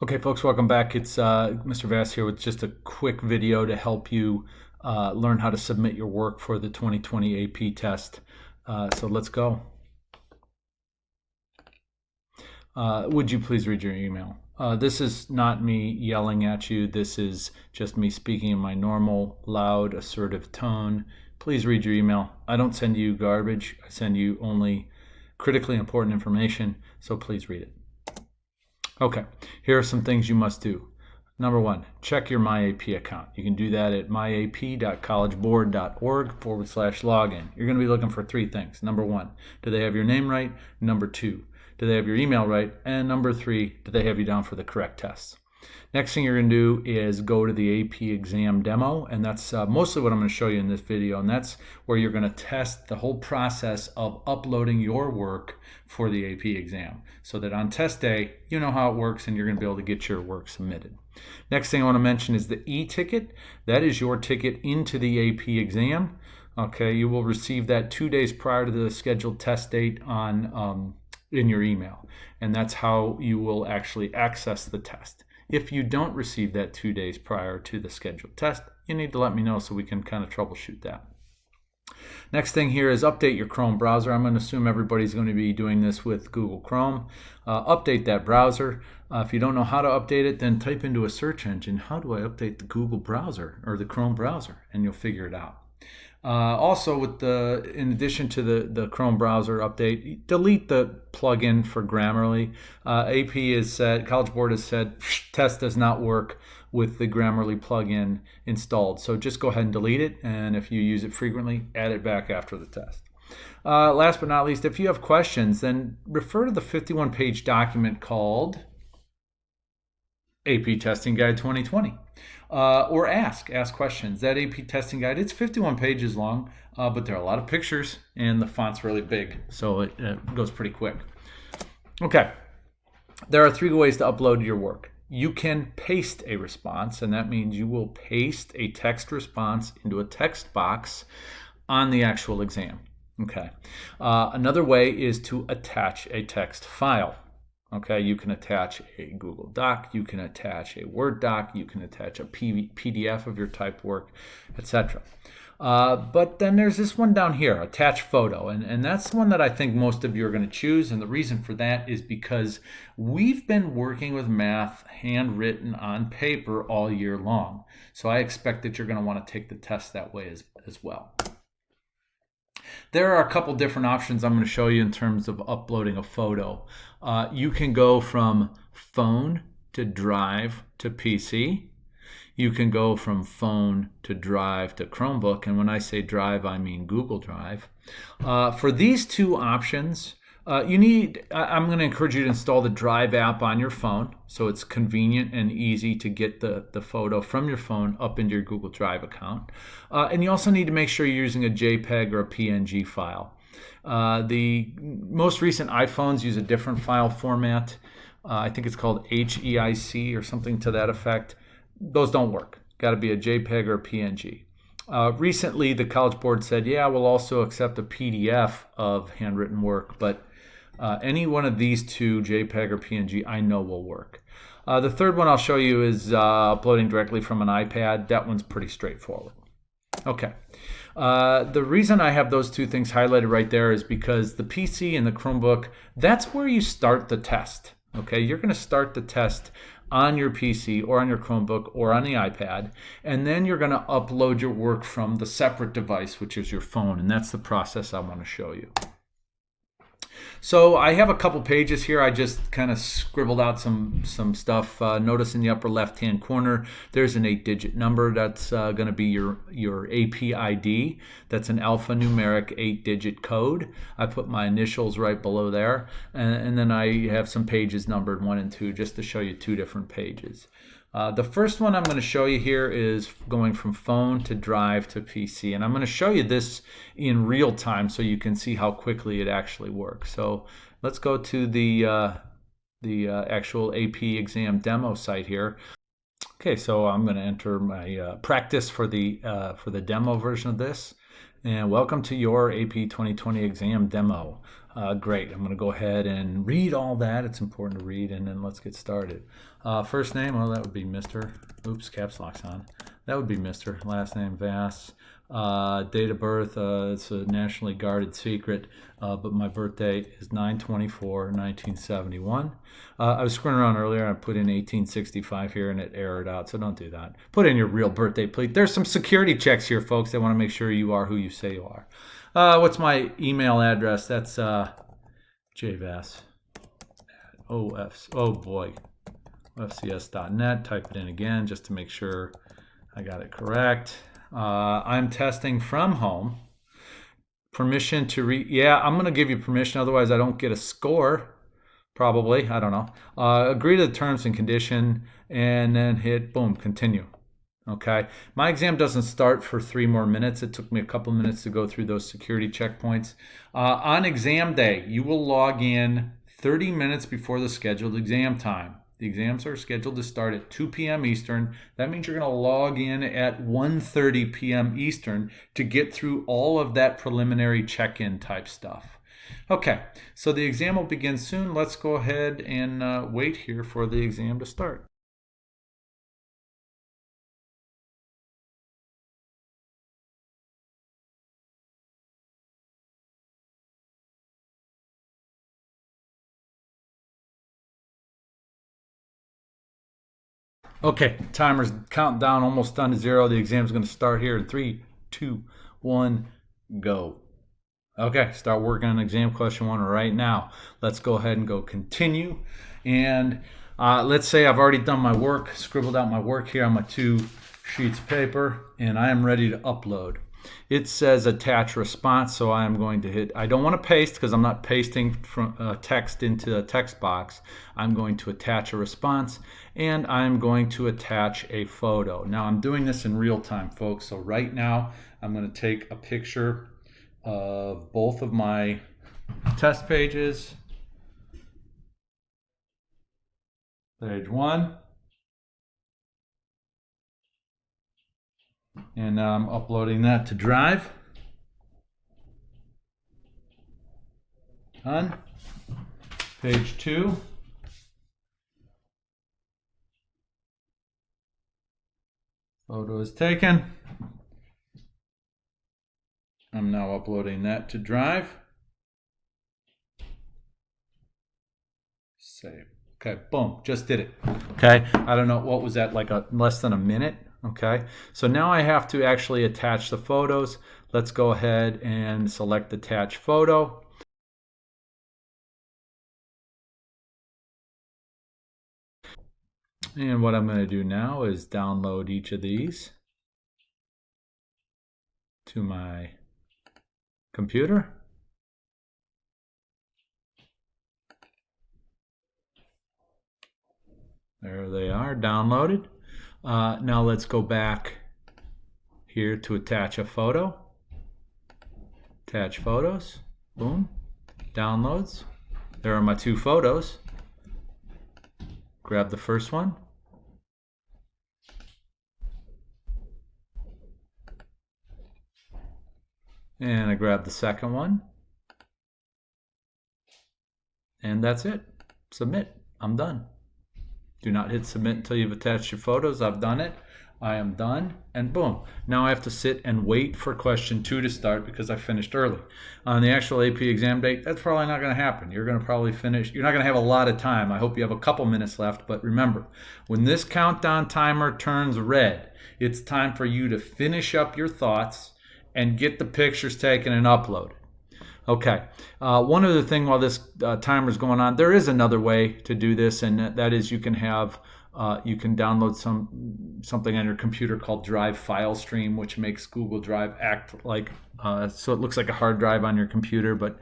Okay, folks, welcome back. It's Mr. Vass here with just a quick video to help you learn how to submit your work for the 2020 AP test. So let's go. Would you please read your email? This is not me yelling at you. This is just me speaking in my normal, loud, assertive tone. Please read your email. I don't send you garbage. I send you only critically important information, so please read it. Okay, here are some things you must do. Number one, check your MyAP account. You can do that at myap.collegeboard.org/login. You're going to be looking for three things. Number one, do they have your name right? Number two, do they have your email right? And number three, do they have you down for the correct tests? Next thing you're going to do is go to the AP exam demo, and that's mostly what I'm going to show you in this video, and that's where you're going to test the whole process of uploading your work for the AP exam, so that on test day, you know how it works and you're going to be able to get your work submitted. Next thing I want to mention is the e-ticket. That is your ticket into the AP exam. Okay, you will receive that 2 days prior to the scheduled test date in your email, and that's how you will actually access the test. If you don't receive that 2 days prior to the scheduled test, you need to let me know so we can kind of troubleshoot that. Next thing here is update your Chrome browser. I'm going to assume everybody's going to be doing this with Google Chrome. Update that browser. If you don't know how to update it, then type into a search engine, how do I update the Google browser or the Chrome browser? And you'll figure it out. Also, in addition to the Chrome browser update, delete the plugin for Grammarly. AP has said, College Board has said, test does not work with the Grammarly plugin installed. So just go ahead and delete it, and if you use it frequently, add it back after the test. Last but not least, if you have questions, then refer to the 51-page document called AP Testing Guide 2020. Or ask questions. That AP testing guide, it's 51 pages long, but there are a lot of pictures and the font's really big, so it goes pretty quick. Okay, there are three ways to upload your work. You can paste a response, and that means you will paste a text response into a text box on the actual exam. Okay. Another way is to attach a text file. Okay, you can attach a Google Doc, you can attach a Word doc, you can attach a PDF of your typed work, etc. But then there's this one down here, attach photo, and that's the one that I think most of you are going to choose, and the reason for that is because we've been working with math handwritten on paper all year long, so I expect that you're going to want to take the test that way as well. There are a couple different options I'm going to show you in terms of uploading a photo. You can go from phone to drive to PC. You can go from phone to drive to Chromebook. And when I say drive, I mean Google Drive. For these two options, I'm going to encourage you to install the Drive app on your phone, so it's convenient and easy to get the photo from your phone up into your Google Drive account. And you also need to make sure you're using a JPEG or a PNG file. The most recent iPhones use a different file format. I think it's called HEIC or something to that effect. Those don't work. Got to be a JPEG or a PNG. Recently, the College Board said, yeah, we'll also accept a PDF of handwritten work, but any one of these two, JPEG or PNG, I know will work. The third one I'll show you is uploading directly from an iPad. That one's pretty straightforward. Okay. The reason I have those two things highlighted right there is because the PC and the Chromebook, that's where you start the test. Okay, you're going to start the test on your PC or on your Chromebook or on the iPad, and then you're going to upload your work from the separate device, which is your phone, and that's the process I want to show you. So I have a couple pages here. I just kind of scribbled out some stuff. Notice in the upper left-hand corner, there's an 8-digit number. That's going to be your AP ID. That's an alphanumeric 8-digit code. I put my initials right below there. And then I have some pages numbered 1 and 2 just to show you two different pages. The first one I'm going to show you here is going from phone to drive to PC, and I'm going to show you this in real time so you can see how quickly it actually works. So let's go to the actual AP exam demo site here. Okay, so I'm going to enter my practice for the demo version of this. And welcome to your AP 2020 exam demo. Great. I'm going to go ahead and read all that. It's important to read, and then let's get started. First name, well, that would be Mr. Oops, caps lock's on. That would be Mr. Last name, Vass. Date of birth, it's a nationally guarded secret, but my birth date is 9/24/1971. I was screwing around earlier. I put in 1865 here, and it errored out, so don't do that. Put in your real birthday, please. There's some security checks here, folks. They want to make sure you are who you say you are. What's my email address? That's jvass ofcs.net. Type it in again just to make sure I got it correct. I'm testing from home. Permission to yeah, I'm going to give you permission. Otherwise, I don't get a score. Probably. I don't know. Agree to the terms and condition, and then hit, boom, continue. Okay. My exam doesn't start for 3 more minutes. It took me a couple minutes to go through those security checkpoints. On exam day, you will log in 30 minutes before the scheduled exam time. The exams are scheduled to start at 2 p.m. Eastern. That means you're going to log in at 1:30 p.m. Eastern to get through all of that preliminary check-in type stuff. Okay, so the exam will begin soon. Let's go ahead and wait here for the exam to start. Okay, timer's counting down, almost done to 0. The exam's going to start here in 3, 2, 1, go. Okay, start working on exam question 1 right now. Let's go ahead and go continue. And let's say I've already done my work, scribbled out my work here on my 2 sheets of paper, and I am ready to upload. It says attach response, so I am going to hit, I don't want to paste because I'm not pasting from text into a text box. I'm going to attach a response, and I'm going to attach a photo. Now I'm doing this in real time, folks, so right now I'm going to take a picture of both of my test pages. Page 1. And now I'm uploading that to Drive. Done. Page 2. Photo is taken. I'm now uploading that to Drive. Save. Okay, boom, just did it. Okay, I don't know, what was that, like less than a minute? Okay, so now I have to actually attach the photos. Let's go ahead and select attach photo. And what I'm going to do now is download each of these to my computer. There they are, downloaded. Now let's go back here to attach a photo. Attach photos. Boom. Downloads. There are my 2 photos. Grab the first one. And I grab the second one. And that's it. Submit. I'm done. Do not hit submit until you've attached your photos. I've done it. I am done. And boom. Now I have to sit and wait for question 2 to start because I finished early. On the actual AP exam date, that's probably not going to happen. You're going to probably finish. You're not going to have a lot of time. I hope you have a couple minutes left. But remember, when this countdown timer turns red, it's time for you to finish up your thoughts and get the pictures taken and uploaded. Okay, one other thing while this timer is going on, there is another way to do this, and that is you can have you can download something on your computer called Drive File Stream, which makes Google Drive act like so it looks like a hard drive on your computer. But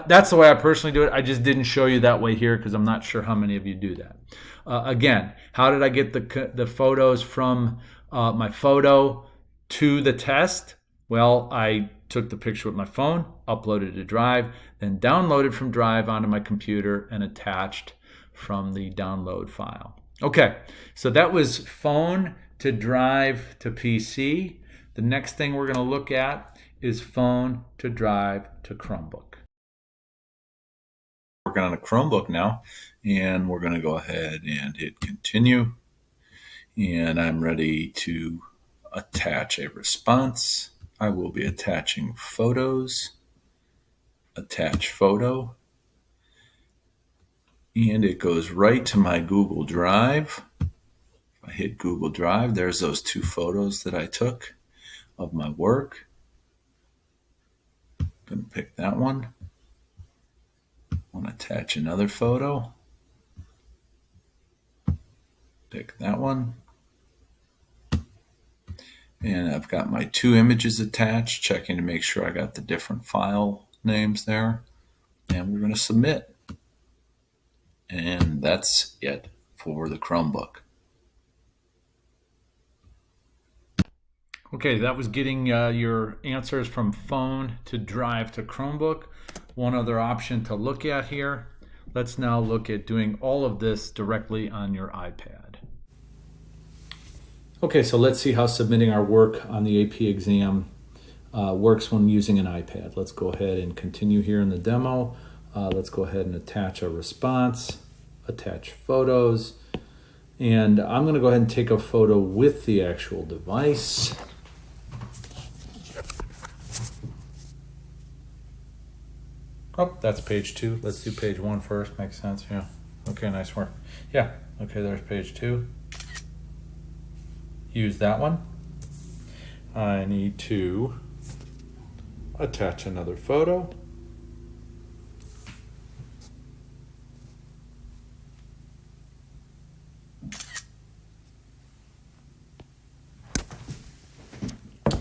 that's the way I personally do it. I just didn't show you that way here because I'm not sure how many of you do that. Again, how did I get the photos from my photo to the test? Well, I took the picture with my phone, uploaded it to Drive, then downloaded from Drive onto my computer and attached from the download file. Okay, so that was phone to Drive to PC. The next thing we're going to look at is phone to Drive to Chromebook. working on a Chromebook now, and we're going to go ahead and hit continue. And I'm ready to attach a response. I will be attaching photos. Attach photo. And it goes right to my Google Drive. If I hit Google Drive, there's those 2 photos that I took of my work. I'm going to pick that one. I want to attach another photo. Pick that one. And I've got my 2 images attached, checking to make sure I got the different file names there. And we're going to submit. And that's it for the Chromebook. Okay, that was getting your answers from phone to Drive to Chromebook. One other option to look at here. Let's now look at doing all of this directly on your iPad. Okay, so let's see how submitting our work on the AP exam works when using an iPad. Let's go ahead and continue here in the demo. Let's go ahead and attach a response, attach photos, and I'm going to go ahead and take a photo with the actual device. Oh, that's page 2. Let's do page 1 first. Makes sense, yeah. Okay, nice work. Yeah, okay, there's page 2. Use that one. I need to attach another photo.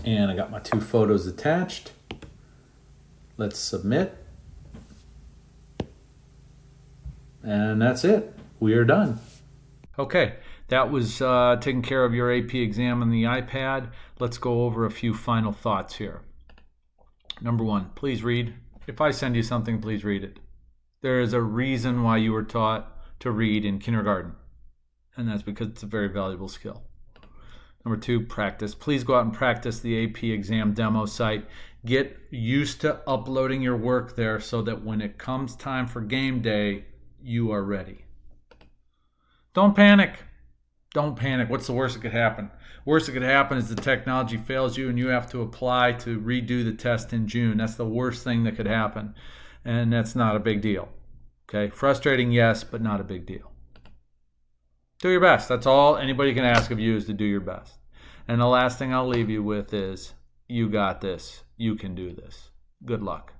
And I got my 2 photos attached. Let's submit. And that's it. We are done. Okay, that was taking care of your AP exam on the iPad. Let's go over a few final thoughts here. Number 1, please read. If I send you something, please read it. There is a reason why you were taught to read in kindergarten, and that's because it's a very valuable skill. Number 2, practice. Please go out and practice the AP exam demo site. Get used to uploading your work there so that when it comes time for game day, you are ready. Don't panic. Don't panic. What's the worst that could happen? Worst that could happen is the technology fails you and you have to apply to redo the test in June. That's the worst thing that could happen. And that's not a big deal. Okay? Frustrating, yes, but not a big deal. Do your best. That's all anybody can ask of you, is to do your best. And the last thing I'll leave you with is, you got this. You can do this. Good luck.